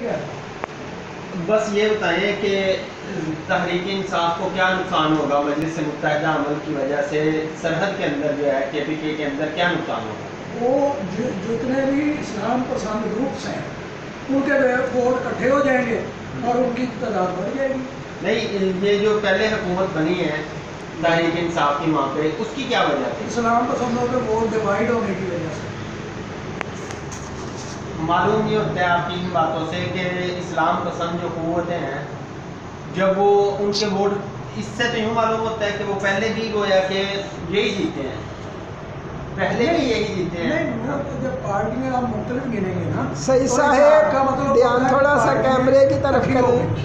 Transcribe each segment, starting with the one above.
کیا ہے؟ بس یہ بتائیں کہ تحریک انصاف کو کیا نقصان ہوگا مجلس متحدہ عمل کی وجہ سے، سرحد کے اندر جو ہے کے پی کے اندر کیا نقصان ہوگا؟ وہ جتنے بھی اسلام پسند گروپس ہیں ان کے ووٹ اکٹھے ہو جائیں گے اور ان کی تعداد بڑھ جائے گی۔ نہیں، یہ جو پہلے حکومت بنی ہے تحریک انصاف کی، وہاں پہ اس کی کیا وجہ تھی؟ اسلام پسندوں کے ووٹ ڈیوائڈ ہونے کی وجہ سے۔ معلوم یہ ہوتا ہے آپ کی ان باتوں سے کہ اسلام پسند جو قوتیں ہیں جب وہ ان کے ووٹ، اس سے تو یوں معلوم ہوتا ہے کہ وہ پہلے بھی گویا کہ یہی جیتے ہیں، پہلے بھی یہی جیتے ہیں۔ نہیں، وہ جب پارٹیاں آپ مختلف گنیں گے نا، صحیح صاحب دھیان تھوڑا سا کیمرے کی طرف کریں،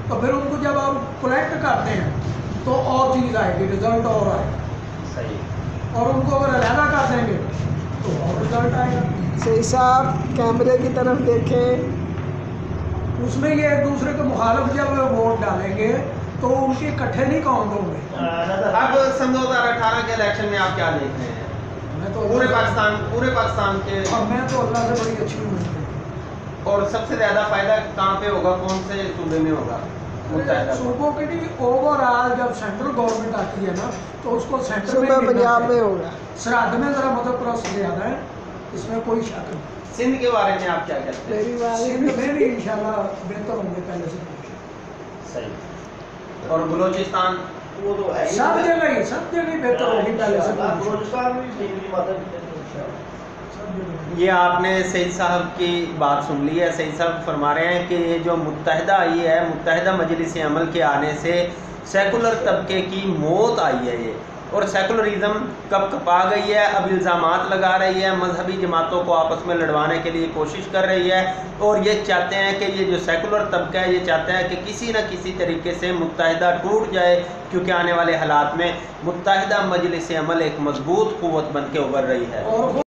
تو پھر ان کو جب آپ کلیکٹ کرتے ہیں تو اور چیز آئے گی، رزلٹ اور آئے گا۔ صحیح۔ اور ان کو اگر علیحدہ کر دیں گے تو اور رزلٹ آئے گا۔ صحیح صاحب کیمرے کی طرف دیکھیں۔ اس میں یہ ایک دوسرے کے مخالف جب ووٹ ڈالیں گے تو ان کے اکٹھے نہیں کاؤنٹ ہوں گے۔ اب سن 2018 کے الیکشن میں آپ کیا دیکھتے ہیں؟ میں تو پورے پاکستان کے، اور میں تو اللہ سے بڑی اچھی امید ہے۔ اور سب سے زیادہ فائدہ کہاں پہ ہوگا، کون سے صوبے میں ہوگا؟ متحدہ صوبوں کے لیے اوور آل جب سینٹرل گورنمنٹ آتی ہے نا تو اس کو سینٹر میں صوبہ پنجاب میں ہوگا۔ سرحد میں ذرا مدد پرست زیادہ ہے، اس میں کوئی شک نہیں۔ سندھ کے بارے میں آپ کیا کہتے ہیں؟ میری بات سندھ میں بھی انشاءاللہ بہتر ہوں گے پہلے سے۔ صحیح۔ اور بلوچستان؟ سب جگہ بہتر ہوگی پہلے سے۔ یہ آپ نے سعید صاحب کی بات سن لی ہے۔ سعید صاحب فرما رہے ہیں کہ یہ جو متحدہ آئی ہے، متحدہ مجلس عمل کے آنے سے سیکولر طبقے کی موت آئی ہے یہ، اور سیکولرزم کب کپا گئی ہے، اب الزامات لگا رہی ہے، مذہبی جماعتوں کو آپس میں لڑوانے کے لیے کوشش کر رہی ہے، اور یہ چاہتے ہیں کہ یہ جو سیکولر طبقہ ہے یہ چاہتا ہے کہ کسی نہ کسی طریقے سے متحدہ ٹوٹ جائے، کیونکہ آنے والے حالات میں متحدہ مجلس عمل ایک مضبوط قوت بن کے ابھر رہی ہے۔